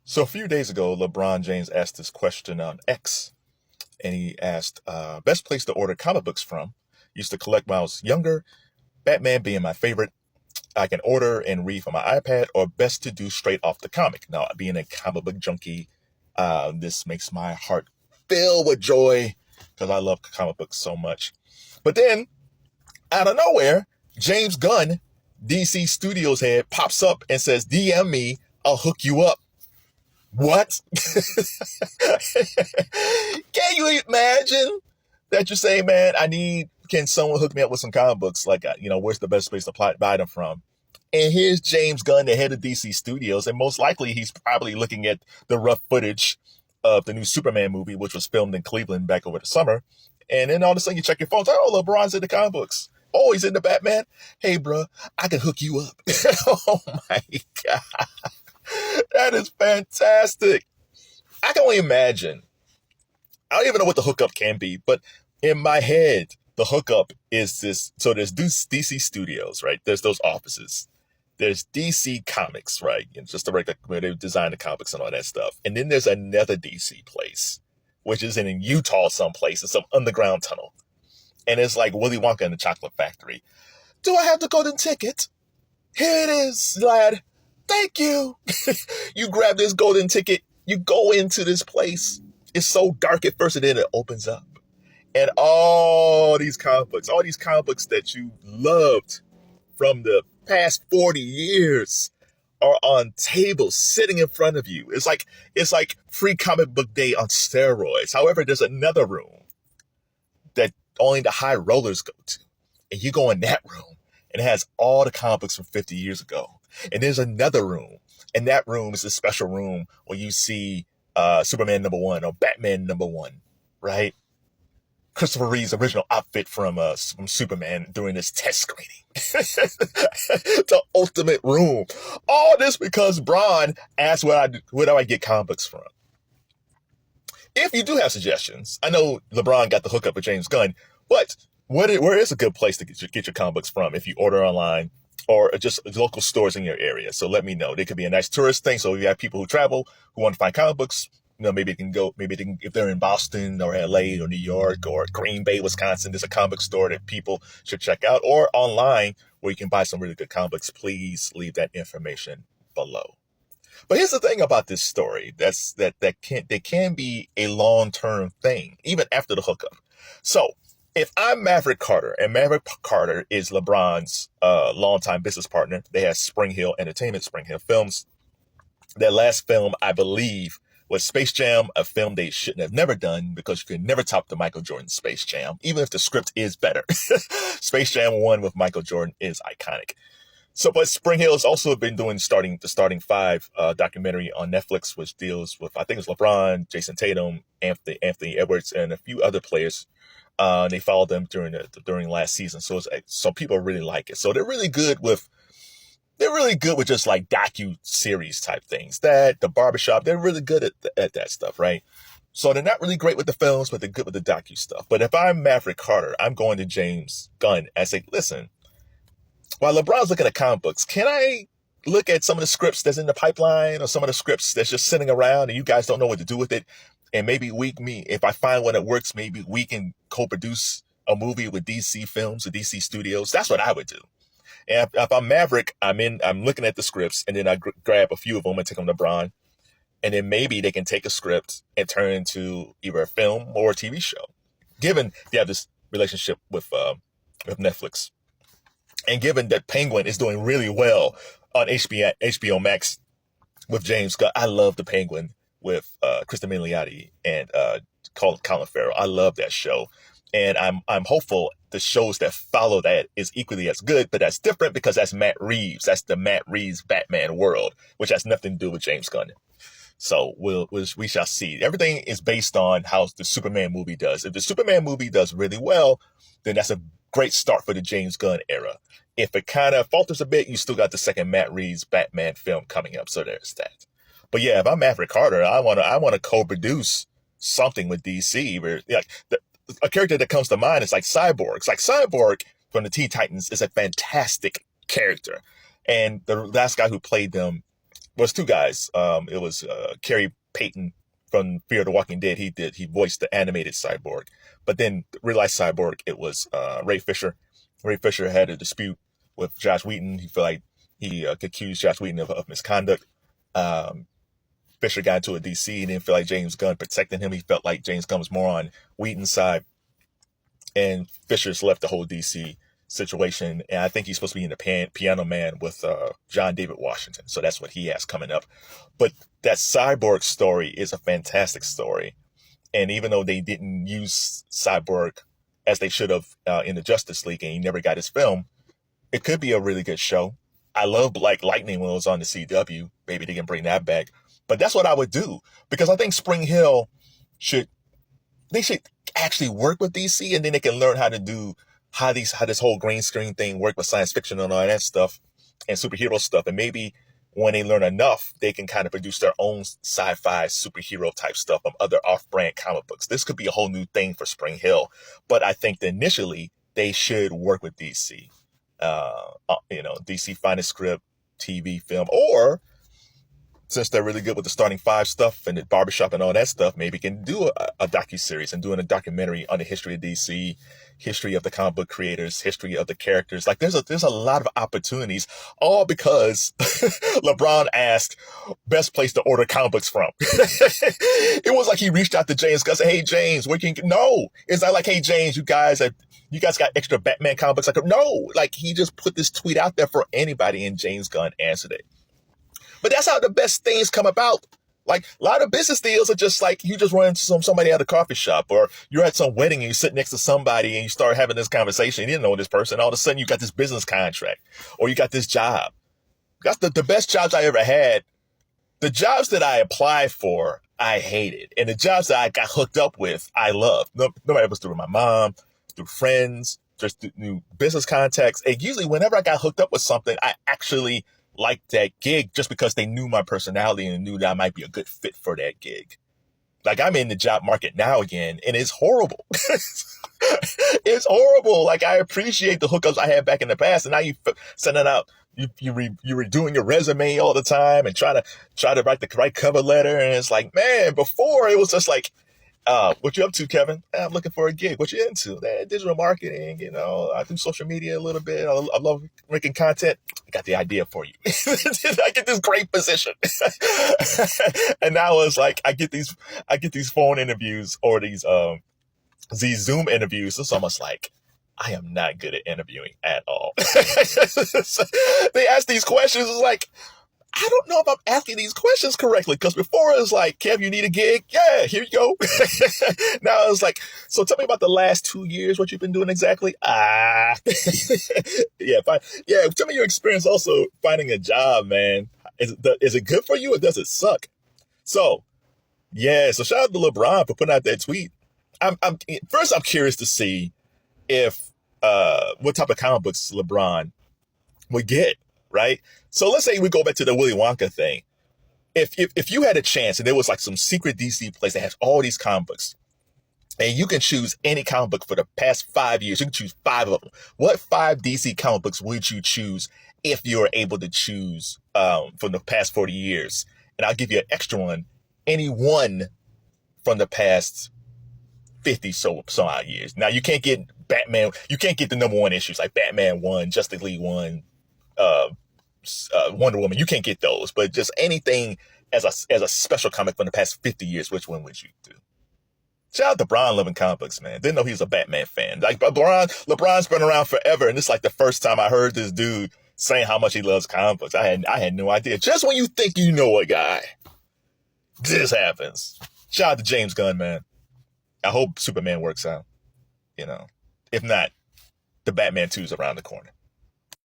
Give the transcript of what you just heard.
So a few days ago, LeBron James asked this question on X, and he asked, best place to order comic books from. Used to collect when I was younger, Batman being my favorite. I can order and read from my iPad, or best to do straight off the comic. Now, being a comic book junkie, this makes my heart fill with joy because I love comic books so much. But then, out of nowhere, James Gunn, DC Studios head, pops up and says, DM me, I'll hook you up. What? Can you imagine that you say, man, can someone hook me up with some comic books? Like, where's the best place to buy them from? And here's James Gunn, the head of DC Studios, and most likely he's probably looking at the rough footage of the new Superman movie, which was filmed in Cleveland back over the summer. And then all of a sudden you check your phone, oh, LeBron's in the comic books. Oh, he's in the Batman. Hey, bro, I can hook you up. Oh my God. That is fantastic. I can only imagine. I don't even know what the hookup can be, but in my head, the hookup is this. So there's DC Studios, right? There's those offices. There's DC Comics, right? And just the regular where they design the comics and all that stuff. And then there's another DC place, which is in Utah someplace, in some underground tunnel. And it's like Willy Wonka and the Chocolate Factory. Do I have the golden ticket? Here it is, lad. Thank you. You grab this golden ticket. You go into this place. It's so dark at first, and then it opens up. And all these comic books that you loved from the past 40 years are on tables sitting in front of you. It's like free comic book day on steroids. However, there's another room that only the high rollers go to. And you go in that room, and it has all the comic books from 50 years ago. And there's another room, and that room is a special room where you see Superman #1 or Batman #1, right? Christopher Reeve's original outfit from Superman during this test screening. The ultimate room. All this because Bron asked where do I get comic books from. If you do have suggestions, I know LeBron got the hookup with James Gunn, but where is a good place to get your comic books from if you order online or just local stores in your area? So let me know. They could be a nice tourist thing. So if you have people who travel who want to find comic books, maybe they can, if they're in Boston or LA or New York or Green Bay, Wisconsin, there's a comic book store that people should check out, or online where you can buy some really good comic books. Please leave that information below. But here's the thing about this story. That can be a long-term thing, even after the hookup. So if I'm Maverick Carter, and Maverick Carter is LeBron's longtime business partner, they have SpringHill Entertainment, SpringHill Films. Their last film, I believe, was Space Jam, a film they shouldn't have never done because you could never top the Michael Jordan Space Jam, even if the script is better. Space Jam 1 with Michael Jordan is iconic. So, but SpringHill has also been doing the Starting Five documentary on Netflix, which deals with, I think it's LeBron, Jason Tatum, Anthony Edwards, and a few other players. They followed them during last season. So people really like it. So they're really good with just like docu-series type things. That, the barbershop, they're really good at that stuff, right? So they're not really great with the films, but they're good with the docu stuff. But if I'm Maverick Carter, I'm going to James Gunn and say, listen, while LeBron's looking at comic books, can I look at some of the scripts that's in the pipeline or some of the scripts that's just sitting around and you guys don't know what to do with it? And maybe if I find one that works, maybe we can co-produce a movie with DC Films or DC Studios. That's what I would do. And if I'm Maverick, I'm looking at the scripts, and then I grab a few of them and take them to Bron. And then maybe they can take a script and turn it into either a film or a TV show, given they have this relationship with Netflix. And given that Penguin is doing really well on HBO Max with James Gunn, I love the Penguin with Kristen Milioti and Colin Farrell. I love that show. And I'm hopeful the shows that follow that is equally as good, but that's different because that's Matt Reeves. That's the Matt Reeves Batman world, which has nothing to do with James Gunn. So we shall see. Everything is based on how the Superman movie does. If the Superman movie does really well, then that's a great start for the James Gunn era. If it kind of falters a bit, you still got the second Matt Reeves Batman film coming up. So there's that. But yeah, if I'm Maverick Carter, I want to co-produce something with DC. Where a character that comes to mind is like Cyborg. It's like Cyborg from the Teen Titans is a fantastic character, and the last guy who played them well, it's two guys. It was Kerry Payton from Fear of the Walking Dead. He voiced the animated Cyborg, but then realized Cyborg, it was Ray Fisher. Ray Fisher had a dispute with Josh Whedon. He felt like he accused Josh Whedon of misconduct. Fisher got into a DC. He didn't feel like James Gunn protecting him. He felt like James Gunn was more on Whedon's side, and Fisher's left the whole DC situation. And I think he's supposed to be in the Piano Man with John David Washington. So that's what he has coming up. But that Cyborg story is a fantastic story. And even though they didn't use Cyborg as they should have in the Justice League, and he never got his film, it could be a really good show. I love Black Lightning when it was on the CW. Maybe they can bring that back. But that's what I would do, because I think SpringHill should actually work with DC, and then they can learn how to do how this whole green screen thing work with science fiction and all that stuff and superhero stuff. And maybe when they learn enough, they can kind of produce their own sci-fi superhero type stuff from other off-brand comic books. This could be a whole new thing for SpringHill. But I think that initially they should work with DC. DC find a script, TV, film, or since they're really good with the Starting Five stuff and the barbershop and all that stuff, maybe can do a docuseries and doing a documentary on the history of DC, history of the comic book creators, history of the characters. Like there's a lot of opportunities, all because LeBron asked best place to order comic books from. It was like he reached out to James Gunn and said, "Hey James, where can you?" No, it's not like, "Hey James, you guys got extra Batman comic books?" Like, no, like he just put this tweet out there for anybody, and James Gunn answered it. But that's how the best things come about. Like a lot of business deals are just like you just run into somebody at a coffee shop, or you're at some wedding and you sit next to somebody and you start having this conversation. You didn't know this person. All of a sudden you got this business contract, or you got this job. That's the best jobs I ever had. The jobs that I applied for, I hated. And the jobs that I got hooked up with, I loved. Nobody was through my mom, through friends, just through new business contacts. And usually whenever I got hooked up with something, I actually liked that gig just because they knew my personality and knew that I might be a good fit for that gig. Like I'm in the job market now again, and it's horrible. It's horrible. Like I appreciate the hookups I had back in the past, and now you sending out, you were doing your resume all the time and try to write the right cover letter, and it's like, man, before it was just like, what you up to, Kevin? I'm looking for a gig. What you into? Digital marketing, I do social media a little bit. I love making content. I got the idea for you. I get this great position. And now it's like, I get these phone interviews or these Zoom interviews. It's almost like I am not good at interviewing at all. They ask these questions. It's like, I don't know if I'm asking these questions correctly, because before it was like, Kev, you need a gig? Yeah, here you go. Now it's like, so tell me about the last 2 years, what you've been doing exactly. Yeah, tell me your experience also finding a job, man. Is it good for you or does it suck? So shout out to LeBron for putting out that tweet. I'm curious to see if what type of comic books LeBron would get. Right? So let's say we go back to the Willy Wonka thing. If you had a chance and there was like some secret DC place that has all these comic books, and you can choose any comic book for the past 5 years, you can choose 5 of them. What 5 DC comic books would you choose if you were able to choose from the past 40 years? And I'll give you an extra one. Any one from the past 50 some odd years. Now you can't get Batman. You can't get the number 1 issues like Batman 1, Justice League 1, Wonder Woman. You can't get those, but just anything as a special comic from the past 50 years, which one would you do? Shout out to Brian loving comic books, man. Didn't know he was a Batman fan. Like LeBron's been around forever, and it's like the first time I heard this dude saying how much he loves comic books. I had no idea. Just when you think you know a guy, this happens. Shout out to James Gunn, man. I hope Superman works out. If not, the Batman 2 is around the corner.